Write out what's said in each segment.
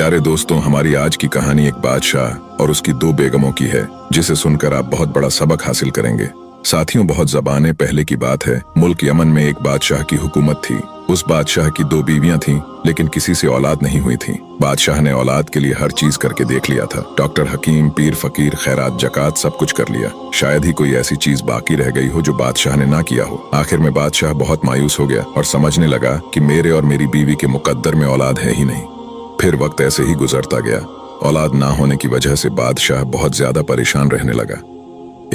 प्यारे दोस्तों, हमारी आज की कहानी एक बादशाह और उसकी दो बेगमों की है, जिसे सुनकर आप बहुत बड़ा सबक हासिल करेंगे। साथियों, बहुत ज़माने पहले की बात है। मुल्क यमन में एक बादशाह की हुकूमत थी। उस बादशाह की दो बीवियां थीं, लेकिन किसी से औलाद नहीं हुई थी। बादशाह ने औलाद के लिए हर चीज करके देख लिया था। डॉक्टर, हकीम, पीर, फकीर, खैरात, जकात सब कुछ कर लिया। शायद ही कोई ऐसी चीज बाकी रह गई हो जो बादशाह ने ना किया हो। आखिर में बादशाह बहुत मायूस हो गया और समझने लगा कि मेरे और मेरी बीवी के मुकद्दर में औलाद है ही नहीं। फिर वक्त ऐसे ही गुजरता गया। औलाद ना होने की वजह से बादशाह बहुत ज्यादा परेशान रहने लगा।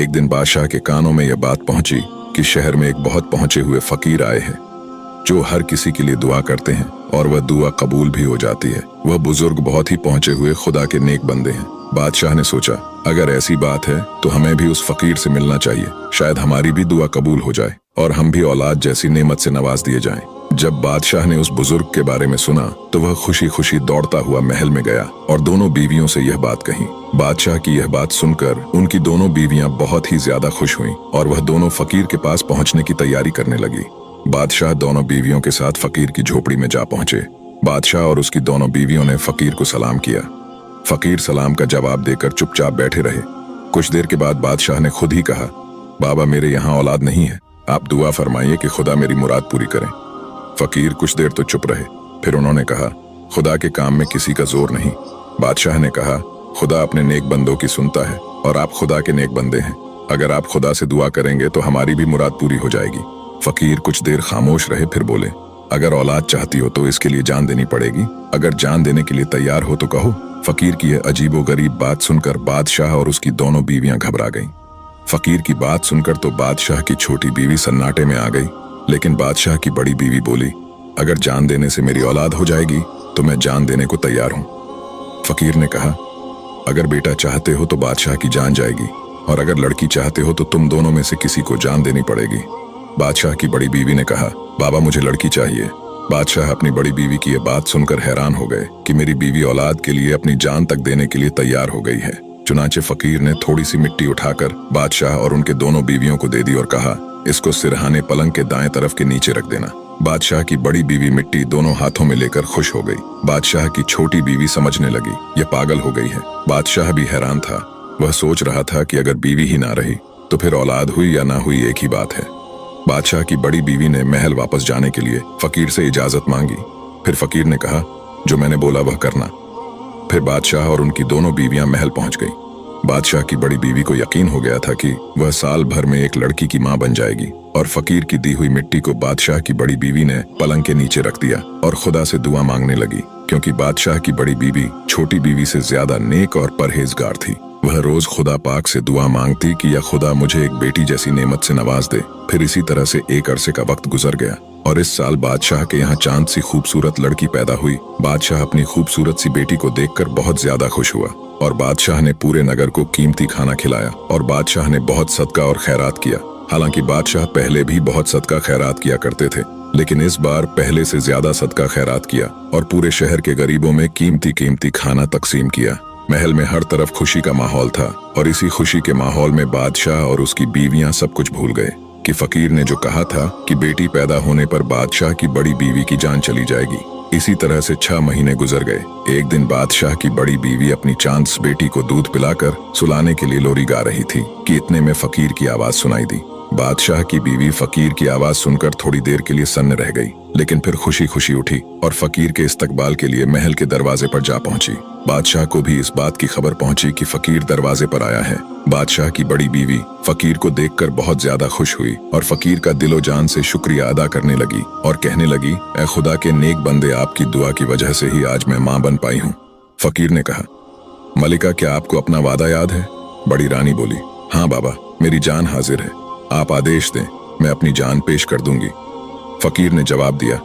एक दिन बादशाह के कानों में यह बात पहुंची कि शहर में एक बहुत पहुंचे हुए फकीर आए हैं, जो हर किसी के लिए दुआ करते हैं और वह दुआ कबूल भी हो जाती है। वह बुजुर्ग बहुत ही पहुंचे हुए खुदा के नेक बंदे हैं। बादशाह ने सोचा, अगर ऐसी बात है तो हमें भी उस फकीर से मिलना चाहिए। शायद हमारी भी दुआ कबूल हो जाए और हम भी औलाद जैसी नेमत से नवाज दिए जाएं। जब बादशाह ने उस बुजुर्ग के बारे में सुना तो वह खुशी खुशी दौड़ता हुआ महल में गया और दोनों बीवियों से यह बात कही। बादशाह की यह बात सुनकर उनकी दोनों बीवियां बहुत ही ज्यादा खुश हुईं और वह दोनों फकीर के पास पहुंचने की तैयारी करने लगी। बादशाह दोनों बीवियों के साथ फकीर की झोपड़ी में जा पहुंचे। बादशाह और उसकी दोनों बीवियों ने फकीर को सलाम किया। फकीर सलाम का जवाब देकर चुपचाप बैठे रहे। कुछ देर के बाद बादशाह ने खुद ही कहा, बाबा, मेरे यहाँ औलाद नहीं है। आप दुआ फरमाइए कि खुदा मेरी मुराद पूरी करें। फकीर कुछ देर तो चुप रहे, फिर उन्होंने कहा, खुदा के काम में किसी का जोर नहीं। बादशाह ने कहा, खुदा अपने नेक बंदों की सुनता है और आप खुदा के नेक बंदे हैं। अगर आप खुदा से दुआ करेंगे तो हमारी भी मुराद पूरी हो जाएगी। फकीर कुछ देर खामोश रहे, फिर बोले, अगर औलाद चाहती हो तो इसके लिए जान देनी पड़ेगी। अगर जान देने के लिए तैयार हो तो कहो। फकीर की यह अजीबोगरीब बात सुनकर बादशाह और उसकी दोनों बीवियां घबरा गईं। फकीर की बात सुनकर तो बादशाह की छोटी बीवी सन्नाटे में आ गई, लेकिन बादशाह की बड़ी बीवी बोली, अगर जान देने से मेरी औलाद हो जाएगी तो मैं जान देने को तैयार हूं। फकीर ने कहा, अगर बेटा चाहते हो तो बादशाह की जान जाएगी, और अगर लड़की चाहते हो तो तुम दोनों में से किसी को जान देनी पड़ेगी। बादशाह की बड़ी बीवी ने कहा, बाबा, मुझे लड़की चाहिए। बादशाह अपनी बड़ी बीवी की यह बात सुनकर हैरान हो गए कि मेरी बीवी औलाद के लिए अपनी जान तक देने के लिए तैयार हो गई है। चुनाचे फकीर ने थोड़ी सी मिट्टी उठाकर बादशाह और उनके दोनों बीवियों को दे दी और कहा, इसको सिरहाने पलंग के दाएं तरफ के नीचे रख देना। बादशाह की बड़ी बीवी मिट्टी दोनों हाथों में लेकर खुश हो गई। बादशाह की छोटी बीवी समझने लगी, यह पागल हो गई है। बादशाह भी हैरान था। वह सोच रहा था कि अगर बीवी ही ना रही तो फिर औलाद हुई या ना हुई एक ही बात है। बादशाह की बड़ी बीवी ने महल वापस जाने के लिए फकीर से इजाजत मांगी। फिर फकीर ने कहा, जो मैंने बोला वह करना। फिर बादशाह और उनकी दोनों बीवियां महल पहुंच गईं। बादशाह की बड़ी बीवी को यकीन हो गया था कि वह साल भर में एक लड़की की मां बन जाएगी, और फकीर की दी हुई मिट्टी को बादशाह की बड़ी बीवी ने पलंग के नीचे रख दिया और खुदा से दुआ मांगने लगी, क्योंकि बादशाह की बड़ी बीवी छोटी बीवी से ज्यादा नेक और परहेजगार थी। वह रोज खुदा पाक से दुआ मांगती कि या खुदा मुझे एक बेटी जैसी नेमत से नवाज दे। फिर इसी तरह से एक अरसे का वक्त गुजर गया और इस साल बादशाह के यहाँ चांद सी खूबसूरत लड़की पैदा हुई। बादशाह अपनी खूबसूरत सी बेटी को देखकर बहुत ज्यादा खुश हुआ और बादशाह ने पूरे नगर को कीमती खाना खिलाया और बादशाह ने बहुत सदका और खैरात किया। हालांकि बादशाह पहले भी बहुत सदका खैरात किया करते थे, लेकिन इस बार पहले से ज्यादा सदका खैरात किया और पूरे शहर के गरीबों में कीमती कीमती खाना तकसीम किया। महल में हर तरफ खुशी का माहौल था और इसी खुशी के माहौल में बादशाह और उसकी बीवियां सब कुछ भूल गए कि फकीर ने जो कहा था कि बेटी पैदा होने पर बादशाह की बड़ी बीवी की जान चली जाएगी। इसी तरह से 6 महीने गुजर गए। एक दिन बादशाह की बड़ी बीवी अपनी चांस बेटी को दूध पिलाकर सुलाने के लिए लोरी गा रही थी कि इतने में फकीर की आवाज सुनाई दी। बादशाह की बीवी फकीर की आवाज सुनकर थोड़ी देर के लिए सन्न रह गई, लेकिन फिर खुशी खुशी उठी और फकीर के इस्तकबाल के लिए महल के दरवाजे पर जा पहुंची। बादशाह को भी इस बात की खबर पहुंची कि फकीर दरवाजे पर आया है। बादशाह की बड़ी बीवी फकीर को देखकर बहुत ज्यादा खुश हुई और फकीर का दिलो जान से शुक्रिया अदा करने लगी और कहने लगी, ऐ खुदा के नेक बंदे, आपकी दुआ की वजह से ही आज मैं मां बन पाई हूँ। फकीर ने कहा, मलिका, क्या आपको अपना वादा याद है? बड़ी रानी बोली, हाँ बाबा, मेरी जान हाजिर है। आप आदेश दें, मैं अपनी जान पेश कर दूंगी। फकीर ने जवाब दिया,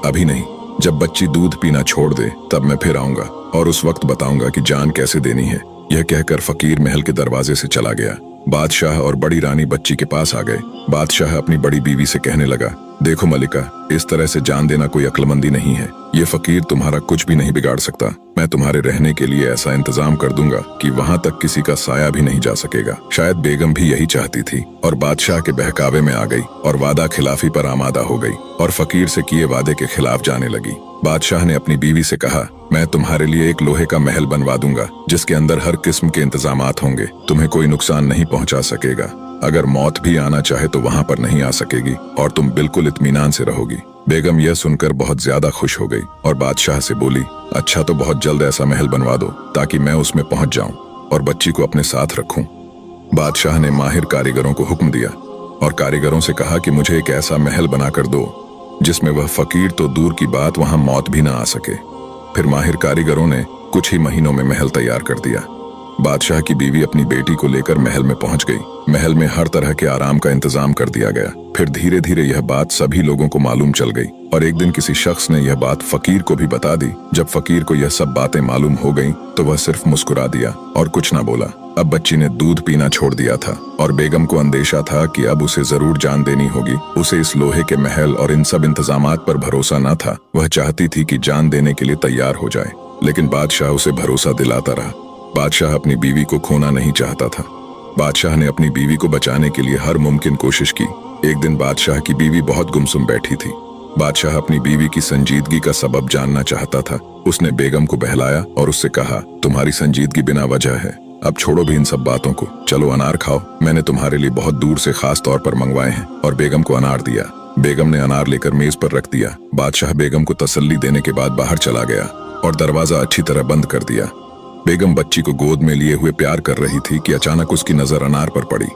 अभी नहीं, जब बच्ची दूध पीना छोड़ दे तब मैं फिर आऊंगा और उस वक्त बताऊंगा कि जान कैसे देनी है। यह कहकर फकीर महल के दरवाजे से चला गया। बादशाह और बड़ी रानी बच्ची के पास आ गए। बादशाह अपनी बड़ी बीवी से कहने लगा, देखो मलिका, इस तरह से जान देना कोई अक्लमंदी नहीं है। ये फकीर तुम्हारा कुछ भी नहीं बिगाड़ सकता। मैं तुम्हारे रहने के लिए ऐसा इंतजाम कर दूंगा कि वहां तक किसी का साया भी नहीं जा सकेगा। शायद बेगम भी यही चाहती थी और बादशाह के बहकावे में आ गई और वादा खिलाफी पर आमादा हो गई और फकीर से किए वादे के खिलाफ जाने लगी। बादशाह ने अपनी बीवी से कहा, मैं तुम्हारे लिए एक लोहे का महल बनवा दूंगा जिसके अंदर हर किस्म के इंतजामात होंगे। तुम्हें कोई नुकसान नहीं पहुंचा सकेगा। अगर मौत भी आना चाहे तो वहां पर नहीं आ सकेगी और तुम बिल्कुल इत्मीनान से रहोगी। बेगम यह सुनकर बहुत ज्यादा खुश हो गई और बादशाह से बोली, अच्छा तो बहुत जल्द ऐसा महल बनवा दो ताकि मैं उसमें पहुंच जाऊं और बच्ची को अपने साथ रखूं। बादशाह ने माहिर कारीगरों को हुक्म दिया और कारीगरों से कहा कि मुझे एक ऐसा महल बनाकर दो जिसमें वह फकीर तो दूर की बात वहां मौत भी ना आ सके। फिर माहिर कारीगरों ने कुछ ही महीनों में महल तैयार कर दिया। बादशाह की बीवी अपनी बेटी को लेकर महल में पहुंच गई। महल में हर तरह के आराम का इंतजाम कर दिया गया। फिर धीरे धीरे यह बात सभी लोगों को मालूम चल गई और एक दिन किसी शख्स ने यह बात फकीर को भी बता दी। जब फकीर को यह सब बातें मालूम हो गईं, तो वह सिर्फ मुस्कुरा दिया और कुछ ना बोला। अब बच्ची ने दूध पीना छोड़ दिया था और बेगम को अंदेशा था कि अब उसे जरूर जान देनी होगी। उसे इस लोहे के महल और इन सब इंतजामात पर भरोसा न था। वह चाहती थी कि जान देने के लिए तैयार हो जाए, लेकिन बादशाह उसे भरोसा दिलाता रहा। बादशाह अपनी बीवी को खोना नहीं चाहता था। बादशाह ने अपनी बीवी को बचाने के लिए हर मुमकिन कोशिश की। एक दिन बादशाह की बीवी बहुत गुमसुम बैठी थी। बादशाह अपनी बीवी की संजीदगी का सबब जानना चाहता था। उसने बेगम को बहलाया और उससे कहा, तुम्हारी संजीदगी बिना वजह है। अब छोड़ो भी इन सब बातों को, चलो अनार खाओ। मैंने तुम्हारे लिए बहुत दूर से खास तौर पर मंगवाए हैं। और बेगम को अनार दिया। बेगम ने अनार लेकर मेज पर रख दिया। बादशाह बेगम को तसल्ली देने के बाद बाहर चला गया और दरवाजा अच्छी तरह बंद कर दिया। बेगम बच्ची को गोद में लिए हुए प्यार कर रही थी कि अचानक उसकी नजर अनार पर पड़ी।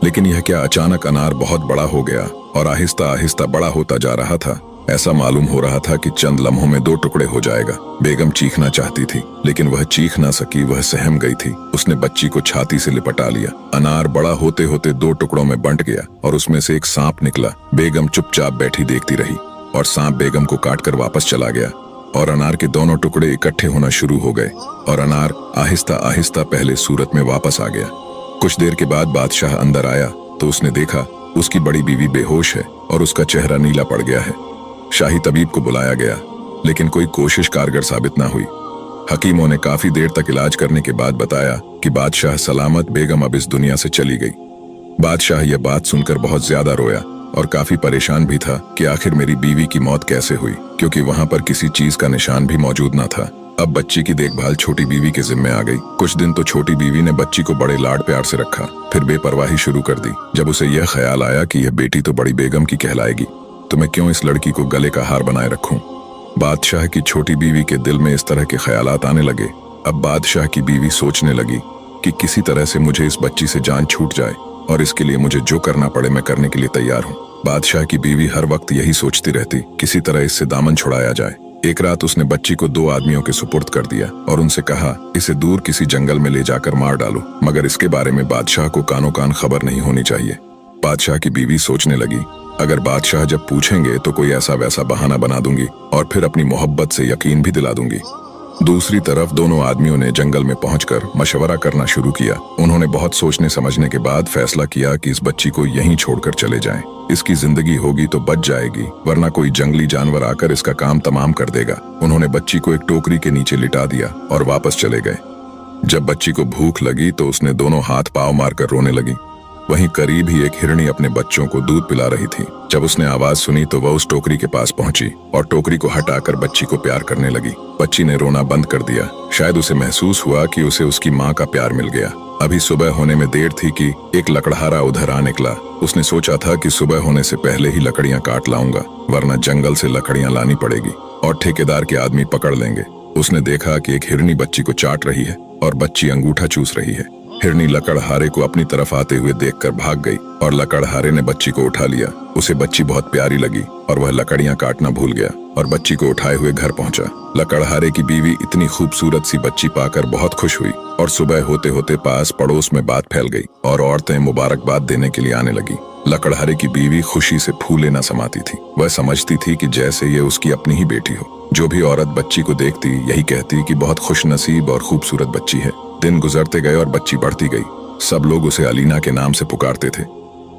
लेकिन यह क्या, अचानक अनार बहुत बड़ा हो गया और आहिस्ता आहिस्ता बड़ा होता जा रहा था। ऐसा मालूम हो रहा था कि चंद लम्हों में 2 टुकड़े हो जाएगा। बेगम चीखना चाहती थी लेकिन वह चीख ना सकी। वह सहम गई थी। उसने बच्ची को छाती से लिपटा लिया। अनार बड़ा होते होते 2 टुकड़ों में बंट गया और उसमें से एक सांप निकला। बेगम चुपचाप बैठी देखती रही और सांप बेगम को काटकर वापस चला गया और अनार के दोनों टुकड़े इकट्ठे होना शुरू हो गए और अनार आहिस्ता आहिस्ता पहले सूरत में वापस आ गया। कुछ देर के बाद बादशाह अंदर आया तो उसने देखा उसकी बड़ी बीवी बेहोश है और उसका चेहरा नीला पड़ गया है। शाही तबीब को बुलाया गया लेकिन कोई कोशिश कारगर साबित ना हुई। हकीमों ने काफी देर तक इलाज करने के बाद बताया कि बादशाह सलामत, बेगम अब इस दुनिया से चली गई। बादशाह यह बात सुनकर बहुत ज्यादा रोया और काफी परेशान भी था कि आखिर मेरी बीवी की मौत कैसे हुई, क्योंकि वहां पर किसी चीज का निशान भी मौजूद न था। अब बच्ची की देखभाल छोटी बीवी के जिम्मे आ गई। कुछ दिन तो छोटी बीवी ने बच्ची को बड़े लाड प्यार से रखा, फिर बेपरवाही शुरू कर दी। जब उसे यह ख्याल आया कि यह बेटी तो बड़ी बेगम की कहलाएगी, तो मैं क्यों इस लड़की को गले का हार बनाए रखूं। बादशाह की छोटी बीवी के दिल में इस तरह के ख्यालात आने लगे। अब बादशाह की बीवी सोचने लगी कि किसी तरह से मुझे इस बच्ची से जान छूट जाए और इसके लिए मुझे जो करना पड़े मैं करने के लिए तैयार हूँ। बादशाह की बीवी हर वक्त यही सोचती रहती, किसी तरह इससे दामन छुड़ाया जाए। एक रात उसने बच्ची को 2 आदमियों के सुपुर्द कर दिया और उनसे कहा, इसे दूर किसी जंगल में ले जाकर मार डालो, मगर इसके बारे में बादशाह को कानो कान खबर नहीं होनी चाहिए। बादशाह की बीवी सोचने लगी, अगर बादशाह जब पूछेंगे तो कोई ऐसा वैसा बहाना बना दूंगी और फिर अपनी मोहब्बत से यकीन भी दिला दूंगी। दूसरी तरफ दोनों आदमियों ने जंगल में पहुंचकर मशवरा करना शुरू किया। उन्होंने बहुत सोचने समझने के बाद फैसला किया कि इस बच्ची को यहीं छोड़कर चले जाएं। इसकी जिंदगी होगी तो बच जाएगी, वरना कोई जंगली जानवर आकर इसका काम तमाम कर देगा। उन्होंने बच्ची को एक टोकरी के नीचे लिटा दिया और वापस चले गए। जब बच्ची को भूख लगी तो उसने दोनों हाथ पांव मारकर रोने लगी। वहीं करीब ही एक हिरनी अपने बच्चों को दूध पिला रही थी। जब उसने आवाज सुनी तो वह उस टोकरी के पास पहुंची और टोकरी को हटाकर बच्ची को प्यार करने लगी। बच्ची ने रोना बंद कर दिया। शायद उसे महसूस हुआ कि उसे उसकी माँ का प्यार मिल गया। अभी सुबह होने में देर थी कि एक लकड़हारा उधर आ निकला। उसने सोचा था कि सुबह होने से पहले ही लकड़ियां काट लाऊंगा, वरना जंगल से लकड़ियां लानी पड़ेगी और ठेकेदार के आदमी पकड़ लेंगे। उसने देखा कि एक हिरनी बच्ची को चाट रही है और बच्ची अंगूठा चूस रही है। हिरनी लकड़हारे को अपनी तरफ आते हुए देखकर भाग गई और लकड़हारे ने बच्ची को उठा लिया। उसे बच्ची बहुत प्यारी लगी और वह लकड़ियां काटना भूल गया और बच्ची को उठाए हुए घर पहुंचा। लकड़हारे की बीवी इतनी खूबसूरत सी बच्ची पाकर बहुत खुश हुई और सुबह होते होते पास पड़ोस में बात फैल गई और औरतें मुबारकबाद देने के लिए आने लगी। लकड़हारे की बीवी खुशी से फूले न समाती थी। वह समझती थी कि जैसे ये उसकी अपनी ही बेटी हो। जो भी औरत बच्ची को देखती यही कहती कि बहुत खुश नसीब और खूबसूरत बच्ची है। दिन गुजरते गए और बच्ची बढ़ती गई। सब लोग उसे अलीना के नाम से पुकारते थे।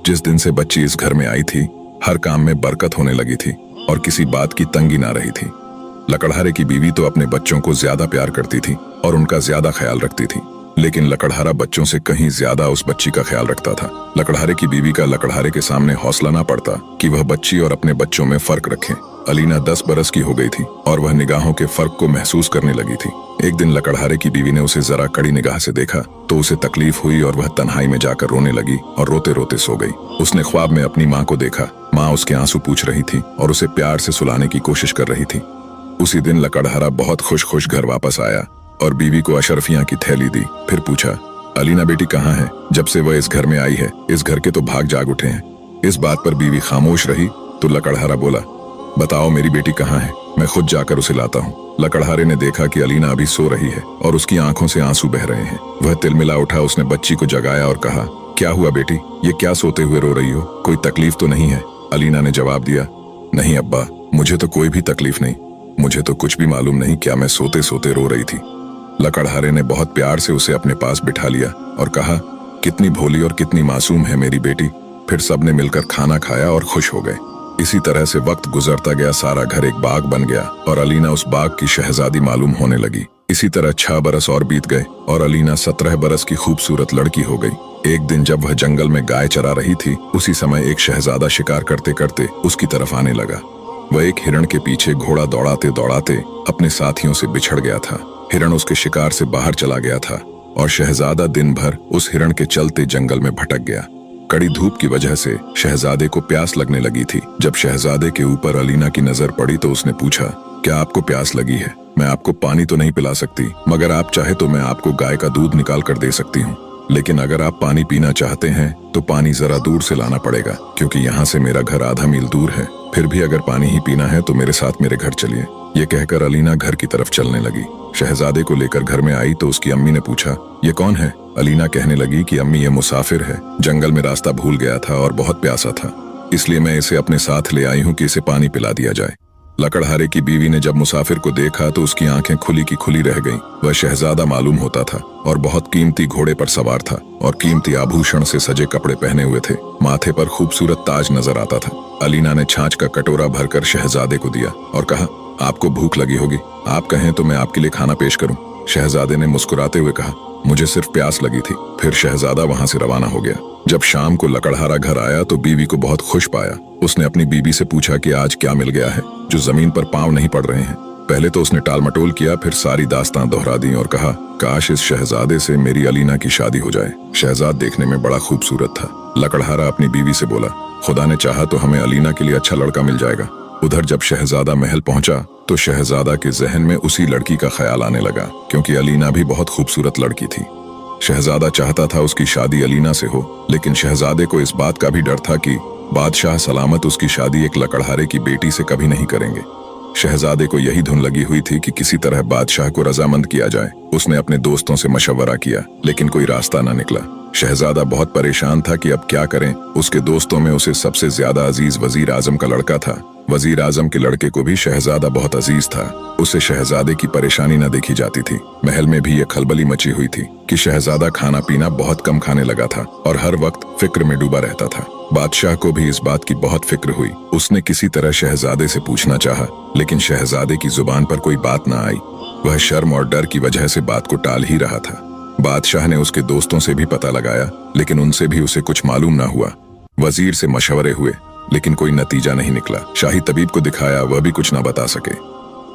जिस दिन से बच्ची इस घर में आई थी हर काम में बरकत होने लगी थी और किसी बात की तंगी ना रही थी। लकड़हारे की बीवी तो अपने बच्चों को ज्यादा प्यार करती थी और उनका ज्यादा ख्याल रखती थी, लेकिन लकड़हारा बच्चों से कहीं ज्यादा उस बच्ची का ख्याल रखता था। लकड़हारे की बीवी का लकड़हारे के सामने हौसला ना पड़ता कि वह बच्ची और अपने बच्चों में फर्क रखे। अलीना 10 बरस की हो गई थी और वह निगाहों के फर्क को महसूस करने लगी थी। एक दिन लकड़हारे की बीवी ने उसे जरा कड़ी निगाह से देखा तो उसे तकलीफ हुई और वह तन्हाई में जाकर रोने लगी और रोते रोते सो गई। उसने ख्वाब में अपनी माँ को देखा। माँ उसके आंसू पूछ रही थी और उसे प्यार से सुलाने की कोशिश कर रही थी। उसी दिन लकड़हारा बहुत खुश घर वापस आया और बीवी को अशरफियां की थैली दी। फिर पूछा, अलीना बेटी कहाँ है? जब से वह इस घर में आई है इस घर के तो भाग जाग उठे हैं। इस बात पर बीवी खामोश रही तो लकड़हारा बोला, बताओ मेरी बेटी कहाँ है, मैं खुद जाकर उसे लाता हूँ। लकड़हारे ने देखा कि अलीना अभी सो रही है और उसकी आंखों से आंसू बह रहे हैं। वह तिलमिला उठा, उसने बच्ची को जगाया और कहा, क्या हुआ बेटी, ये क्या सोते हुए रो रही हो? कोई तकलीफ तो नहीं है? अलीना ने जवाब दिया, नहीं अब्बा, मुझे तो कोई भी तकलीफ नहीं, मुझे तो कुछ भी मालूम नहीं, क्या मैं सोते सोते रो रही थी। लकड़हारे ने बहुत प्यार से उसे अपने पास बिठा लिया और कहा, कितनी भोली और कितनी मासूम है मेरी बेटी। फिर सबने मिलकर खाना खाया और खुश हो गए। इसी तरह से वक्त गुजरता गया, सारा घर एक बाग बन गया और अलीना उस बाग की शहजादी मालूम होने लगी। इसी तरह 6 बरस और बीत गए और अलीना 17 बरस की खूबसूरत लड़की हो गई। एक दिन जब वह जंगल में गाय चरा रही थी, उसी समय एक शहजादा शिकार करते करते उसकी तरफ आने लगा। वह एक हिरण के पीछे घोड़ा दौड़ाते दौड़ाते अपने साथियों से बिछड़ गया था। हिरण उसके शिकार से बाहर चला गया था और शहजादा दिन भर उस हिरण के चलते जंगल में भटक गया। कड़ी धूप की वजह से शहजादे को प्यास लगने लगी थी। जब शहजादे के ऊपर अलीना की नजर पड़ी तो उसने पूछा, क्या आपको प्यास लगी है? मैं आपको पानी तो नहीं पिला सकती, मगर आप चाहे तो मैं आपको गाय का दूध निकाल कर दे सकती हूँ। लेकिन अगर आप पानी पीना चाहते हैं तो पानी जरा दूर से लाना पड़ेगा, क्योंकि यहाँ से मेरा घर आधा मील दूर है। फिर भी अगर पानी ही पीना है तो मेरे साथ मेरे घर चलिए। ये कहकर अलीना घर की तरफ चलने लगी। शहजादे को लेकर घर में आई तो उसकी अम्मी ने पूछा, ये कौन है? अलीना कहने लगी कि अम्मी, ये मुसाफिर है, जंगल में रास्ता भूल गया था और बहुत प्यासा था, इसलिए मैं इसे अपने साथ ले आई हूँ कि इसे पानी पिला दिया जाए। लकड़हारे की बीवी ने जब मुसाफिर को देखा तो उसकी आंखें खुली की खुली रह गईं। वह शहजादा मालूम होता था और बहुत कीमती घोड़े पर सवार था और कीमती आभूषण से सजे कपड़े पहने हुए थे। माथे पर खूबसूरत ताज नजर आता था। अलीना ने छाछ का कटोरा भरकर शहजादे को दिया और कहा, आपको भूख लगी होगी, आप कहें तो मैं आपके लिए खाना पेश करूं। शहजादे ने मुस्कुराते हुए कहा, मुझे सिर्फ प्यास लगी थी। फिर शहजादा वहां से रवाना हो गया। जब शाम को लकड़हारा घर आया तो बीवी को बहुत खुश पाया। उसने अपनी बीवी से पूछा कि आज क्या मिल गया है जो जमीन पर पांव नहीं पड़ रहे हैं। पहले तो उसने टाल मटोल किया, फिर सारी दास्तां दोहरा दी और कहा, काश इस शहजादे से मेरी अलीना की शादी हो जाए। शहजाद देखने में बड़ा खूबसूरत था। लकड़हारा अपनी बीवी से बोला, खुदा ने चाहा तो हमें अलीना के लिए अच्छा लड़का मिल जाएगा। उधर जब शहजादा महल पहुंचा तो शहजादा के जहन में उसी लड़की का ख्याल आने लगा, क्योंकि अलीना भी बहुत खूबसूरत लड़की थी। शहजादा चाहता था उसकी शादी अलीना से हो, लेकिन शहजादे को इस बात का भी डर था कि बादशाह सलामत उसकी शादी एक लकड़हारे की बेटी से कभी नहीं करेंगे। शहजादे को यही धुन लगी हुई थी कि किसी तरह बादशाह को रजामंद किया जाए। उसने अपने दोस्तों से मशवरा किया, लेकिन कोई रास्ता न निकला। शहजादा बहुत परेशान था कि अब क्या करें। उसके दोस्तों में उसे सबसे ज्यादा अजीज वजीर आजम का लड़का था। वजीर आजम के लड़के को भी शहजादा बहुत अजीज था। उसे शहजादे की परेशानी न देखी जाती थी। महल में भी ये खलबली मची हुई थी कि शहजादा खाना पीना बहुत कम खाने लगा था और हर वक्त फिक्र में डूबा रहता था। बादशाह को भी इस बात की बहुत फिक्र हुई। उसने किसी तरह शहजादे से पूछना चाहा, लेकिन शहजादे की जुबान पर कोई बात न आई। वह शर्म और डर की वजह से बात को टाल ही रहा था। बादशाह ने उसके दोस्तों से भी पता लगाया, लेकिन उनसे भी उसे कुछ मालूम न हुआ। वजीर से मशवरे हुए, लेकिन कोई नतीजा नहीं निकला। शाही तबीब को दिखाया, वह भी कुछ न बता सके।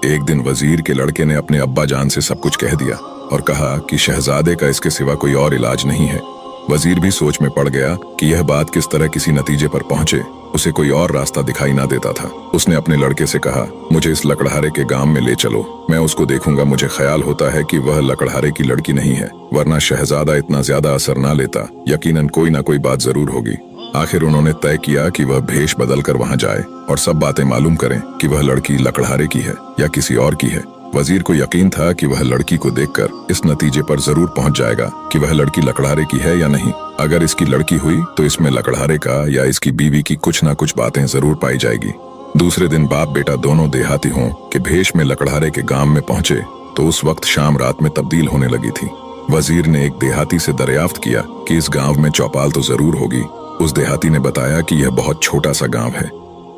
एक दिन वजीर के लड़के ने अपने अब्बा जान से सब कुछ कह दिया और कहा कि शहजादे का इसके सिवा कोई और इलाज नहीं है। वजीर भी सोच में पड़ गया कि यह बात किस तरह किसी नतीजे पर पहुंचे। उसे कोई और रास्ता दिखाई ना देता था। उसने अपने लड़के से कहा, मुझे इस लकड़हारे के गांव में ले चलो, मैं उसको देखूंगा। मुझे ख्याल होता है कि वह लकड़हारे की लड़की नहीं है, वरना शहजादा इतना ज्यादा असर ना लेता। यकीनन कोई ना कोई बात जरूर होगी। आखिर उन्होंने तय किया कि वह भेष बदल कर वहां जाए और सब बातें मालूम करें कि वह लड़की लकड़हारे की है या किसी और की है। वजीर को यकीन था कि वह लड़की को देखकर इस नतीजे पर जरूर पहुंच जाएगा कि वह लड़की लकड़हारे की है या नहीं। अगर इसकी लड़की हुई तो इसमें लकड़हारे का या इसकी बीवी की कुछ ना कुछ बातें जरूर पाई जाएगी। दूसरे दिन बाप बेटा दोनों देहाती हों कि भेष में लकड़हारे के गांव में पहुंचे तो उस वक्त शाम रात में तब्दील होने लगी थी। वजीर ने एक देहाती से दरियाफ्त किया कि इस गांव में चौपाल तो जरूर होगी। उस देहाती ने बताया कि यह बहुत छोटा सा गांव है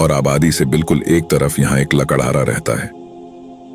और आबादी से बिल्कुल एक तरफ यहाँ एक लकड़हारा रहता है।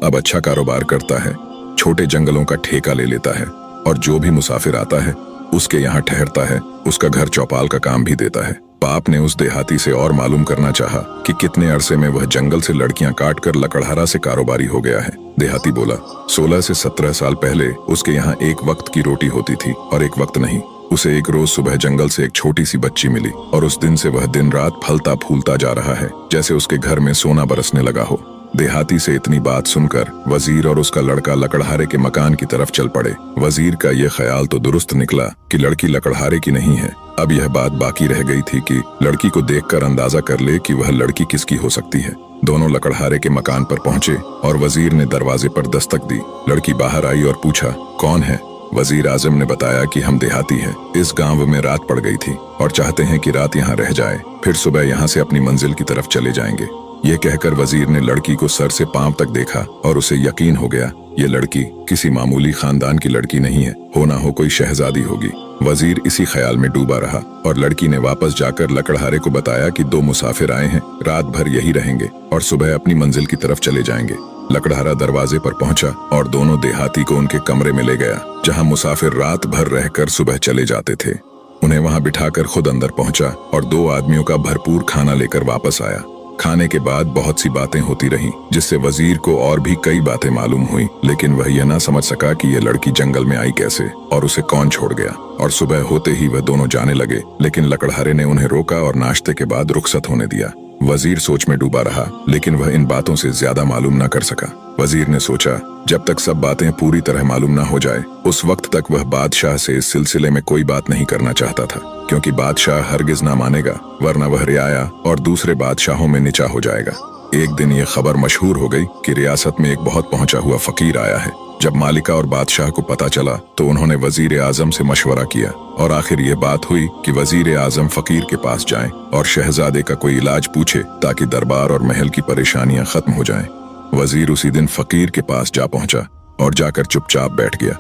अब अच्छा कारोबार करता है, छोटे जंगलों का ठेका ले लेता है और जो भी मुसाफिर आता है उसके यहाँ ठहरता है, उसका घर चौपाल का काम भी देता है। बाप ने उस देहाती से और मालूम करना चाहा कि कितने अरसे में वह जंगल से लड़कियां काट कर लकड़हारा से कारोबारी हो गया है। देहाती बोला, 16 से 17 साल पहले उसके यहाँ एक वक्त की रोटी होती थी और एक वक्त नहीं। उसे एक रोज सुबह जंगल से एक छोटी सी बच्ची मिली और उस दिन से वह दिन रात फलता फूलता जा रहा है, जैसे उसके घर में सोना बरसने लगा हो। देहाती से इतनी बात सुनकर वजीर और उसका लड़का लकड़हारे के मकान की तरफ चल पड़े। वजीर का यह ख्याल तो दुरुस्त निकला कि लड़की लकड़हारे की नहीं है। अब यह बात बाकी रह गई थी कि लड़की को देखकर अंदाजा कर ले कि वह लड़की किसकी हो सकती है। दोनों लकड़हारे के मकान पर पहुंचे और वजीर ने दरवाजे पर दस्तक दी। लड़की बाहर आई और पूछा, कौन है? वजीर आजम ने बताया कि हम देहाती हैं, इस गांव में रात पड़ गई थी और चाहते हैं कि रात यहाँ रह जाए, फिर सुबह यहाँ से अपनी मंजिल की तरफ चले जाएंगे। ये कहकर वजीर ने लड़की को सर से पांव तक देखा और उसे यकीन हो गया ये लड़की किसी मामूली खानदान की लड़की नहीं है, हो ना हो कोई शहजादी होगी। वजीर इसी ख्याल में डूबा रहा और लड़की ने वापस जाकर लकड़हारे को बताया कि 2 मुसाफिर आए हैं, रात भर यही रहेंगे और सुबह अपनी मंजिल की तरफ चले जाएंगे। लकड़हारा दरवाजे पर पहुंचा और दोनों देहाती को उनके कमरे में ले गया, जहां मुसाफिर रात भर रहकर सुबह चले जाते थे। उन्हें वहां बिठाकर खुद अंदर पहुंचा और 2 आदमियों का भरपूर खाना लेकर वापस आया। खाने के बाद बहुत सी बातें होती रहीं, जिससे वजीर को और भी कई बातें मालूम हुई, लेकिन वह यह ना समझ सका कि यह लड़की जंगल में आई कैसे और उसे कौन छोड़ गया। और सुबह होते ही वह दोनों जाने लगे, लेकिन लकड़हारे ने उन्हें रोका और नाश्ते के बाद रुखसत होने दिया। वजीर सोच में डूबा रहा, लेकिन वह इन बातों से ज्यादा मालूम न कर सका। वजीर ने सोचा, जब तक सब बातें पूरी तरह मालूम न हो जाए उस वक्त तक वह बादशाह से इस सिलसिले में कोई बात नहीं करना चाहता था, क्योंकि बादशाह हरगिज ना मानेगा, वरना वह रियाया और दूसरे बादशाहों में नीचा हो जाएगा। एक दिन ये खबर मशहूर हो गई कि रियासत में एक बहुत पहुंचा हुआ फकीर आया है। जब मालिका और बादशाह को पता चला तो उन्होंने वजीर आजम से मशवरा किया और आखिर ये बात हुई कि वजीर आजम फकीर के पास जाएं और शहजादे का कोई इलाज पूछे ताकि दरबार और महल की परेशानियां खत्म हो जाएं। वजीर उसी दिन फकीर के पास जा पहुंचा और जाकर चुपचाप बैठ गया।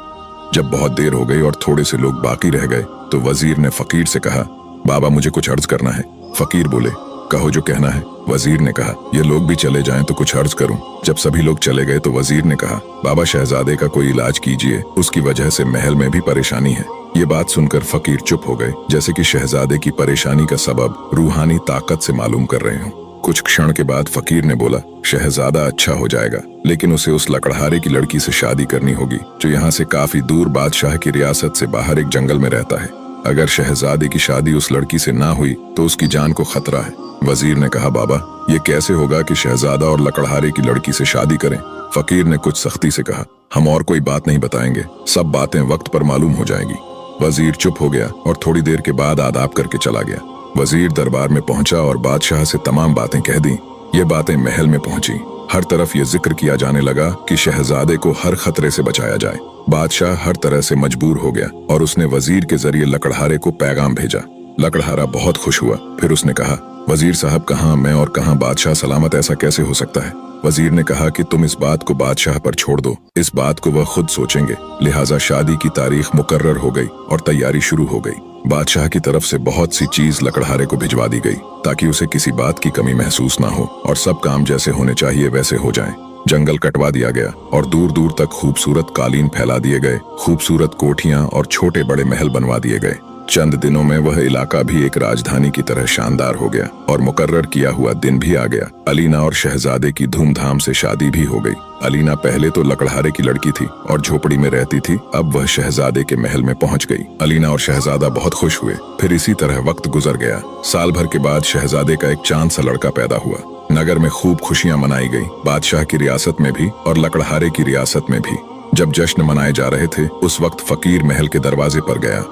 जब बहुत देर हो गई और थोड़े से लोग बाकी रह गए तो वजीर ने फकीर से कहा, बाबा मुझे कुछ अर्ज करना है। फकीर बोले, कहो जो कहना है। वजीर ने कहा, ये लोग भी चले जाएं तो कुछ अर्ज करूं। जब सभी लोग चले गए तो वजीर ने कहा, बाबा शहजादे का कोई इलाज कीजिए, उसकी वजह से महल में भी परेशानी है। ये बात सुनकर फकीर चुप हो गए, जैसे कि शहजादे की परेशानी का सबब रूहानी ताकत से मालूम कर रहे हों। कुछ क्षण के बाद फकीर ने बोला, शहजादा अच्छा हो जाएगा, लेकिन उसे उस लकड़हारे की लड़की से शादी करनी होगी जो यहाँ से काफी दूर बादशाह की रियासत से बाहर एक जंगल में रहता है। अगर शहजादे की शादी उस लड़की से ना हुई तो उसकी जान को खतरा है। वजीर ने कहा, बाबा ये कैसे होगा कि शहजादा और लकड़हारे की लड़की से शादी करें? फकीर ने कुछ सख्ती से कहा, हम और कोई बात नहीं बताएंगे, सब बातें वक्त पर मालूम हो जाएंगी। वजीर चुप हो गया और थोड़ी देर के बाद आदाब करके चला गया। वजीर दरबार में पहुंचा और बादशाह से तमाम बातें कह दी। ये बातें महल में पहुंची। हर तरफ ये जिक्र किया जाने लगा कि शहजादे को हर खतरे से बचाया जाए। बादशाह हर तरह से मजबूर हो गया और उसने वजीर के जरिए लकड़हारे को पैगाम भेजा। लकड़हारा बहुत खुश हुआ। फिर उसने कहा, वजीर साहब कहाँ मैं और कहाँ बादशाह सलामत, ऐसा कैसे हो सकता है? वजीर ने कहा कि तुम इस बात को बादशाह पर छोड़ दो, इस बात को वह खुद सोचेंगे। लिहाजा शादी की तारीख मुकर्रर हो गई और तैयारी शुरू हो गई। बादशाह की तरफ से बहुत सी चीज लकड़हारे को भिजवा दी गई ताकि उसे किसी बात की कमी महसूस ना हो और सब काम जैसे होने चाहिए वैसे हो जाएं। जंगल कटवा दिया गया और दूर दूर तक खूबसूरत कालीन फैला दिए गए, खूबसूरत कोठियां और छोटे बड़े महल बनवा दिए गए। चंद दिनों में वह इलाका भी एक राजधानी की तरह शानदार हो गया और मुकर्रर किया हुआ दिन भी आ गया। अलीना और शहजादे की धूमधाम से शादी भी हो गई। अलीना पहले तो लकड़हारे की लड़की थी और झोपड़ी में रहती थी, अब वह शहजादे के महल में पहुंच गई। अलीना और शहजादा बहुत खुश हुए। फिर इसी तरह वक्त गुजर गया। साल भर के बाद शहजादे का एक चांद सा लड़का पैदा हुआ। नगर में खूब खुशियां मनाई गई, बादशाह की रियासत में भी और लकड़हारे की रियासत में भी। जब जश्न मनाए जा रहे थे उस वक्त फकीर महल के दरवाजे पर गया।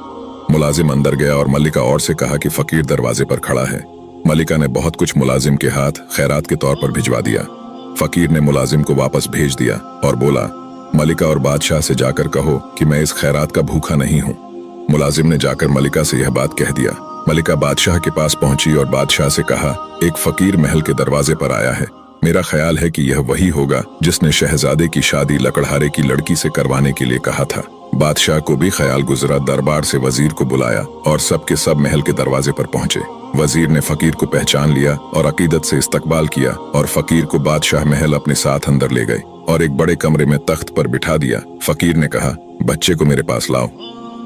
मुलाजिम अंदर गया और मलिका और से कहा कि फकीर दरवाजे पर खड़ा है। मलिका ने बहुत कुछ मुलाजिम के हाथ खैरात के तौर पर भिजवा दिया। फकीर ने मुलाजिम को वापस भेज दिया और बोला, मलिका और बादशाह से जाकर कहो कि मैं इस खैरात का भूखा नहीं हूँ। मुलाजिम ने जाकर मलिका से यह बात कह दिया। मलिका बादशाह के पास पहुंची और बादशाह से कहा, एक फकीर महल के दरवाजे पर आया है। मेरा ख्याल है कि यह वही होगा जिसने शहजादे की शादी लकड़हारे की लड़की से करवाने के लिए कहा था। बादशाह को भी ख्याल गुजरा, दरबार से वजीर को बुलाया और सबके सब महल के दरवाजे पर पहुंचे। वजीर ने फकीर को पहचान लिया और अकीदत से इस्तकबाल किया और फकीर को बादशाह महल अपने साथ अंदर ले गए और एक बड़े कमरे में तख्त पर बिठा दिया। फकीर ने कहा, बच्चे को मेरे पास लाओ।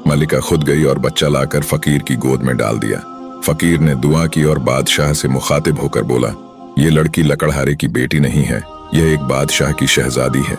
मलिका खुद गई और बच्चा लाकर फकीर की गोद में डाल दिया। फकीर ने दुआ की और बादशाह से मुखातिब होकर बोला, ये लड़की लकड़हारे की बेटी नहीं है, यह एक बादशाह की शहजादी है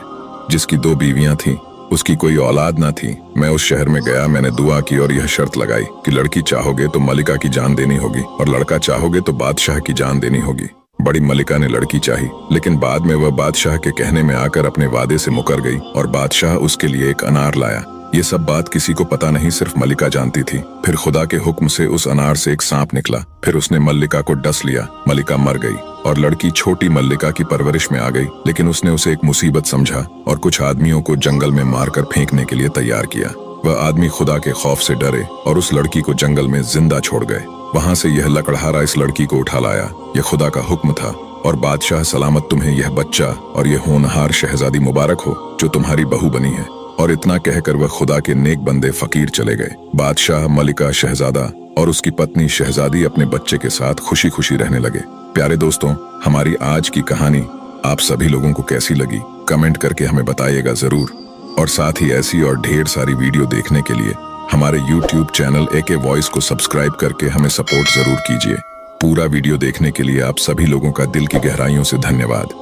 जिसकी 2 बीवियां थीं, उसकी कोई औलाद ना थी। मैं उस शहर में गया, मैंने दुआ की और यह शर्त लगाई कि लड़की चाहोगे तो मलिका की जान देनी होगी और लड़का चाहोगे तो बादशाह की जान देनी होगी। बड़ी मलिका ने लड़की चाही, लेकिन बाद में वह बादशाह के कहने में आकर अपने वादे से मुकर गई और बादशाह उसके लिए एक अनार लाया। ये सब बात किसी को पता नहीं, सिर्फ मलिका जानती थी। फिर खुदा के हुक्म से उस अनार से एक सांप निकला, फिर उसने मल्लिका को डस लिया। मलिका मर गई और लड़की छोटी मल्लिका की परवरिश में आ गई, लेकिन उसने उसे एक मुसीबत समझा और कुछ आदमियों को जंगल में मारकर फेंकने के लिए तैयार किया। वह आदमी खुदा के खौफ से डरे और उस लड़की को जंगल में जिंदा छोड़ गए। वहां से यह लकड़हारा इस लड़की को उठा लाया। यह खुदा का हुक्म था और बादशाह सलामत तुम्हें यह बच्चा और यह होनहार शहजादी मुबारक हो जो तुम्हारी बहू बनी है। और इतना कहकर वह खुदा के नेक बंदे फकीर चले गए। बादशाह, मलिका, शहजादा और उसकी पत्नी शहजादी अपने बच्चे के साथ खुशी खुशी रहने लगे। प्यारे दोस्तों, हमारी आज की कहानी आप सभी लोगों को कैसी लगी कमेंट करके हमें बताइएगा जरूर। और साथ ही ऐसी और ढेर सारी वीडियो देखने के लिए हमारे YouTube चैनल AK वॉइस को सब्सक्राइब करके हमें सपोर्ट जरूर कीजिए। पूरा वीडियो देखने के लिए आप सभी लोगों का दिल की गहराइयों से धन्यवाद।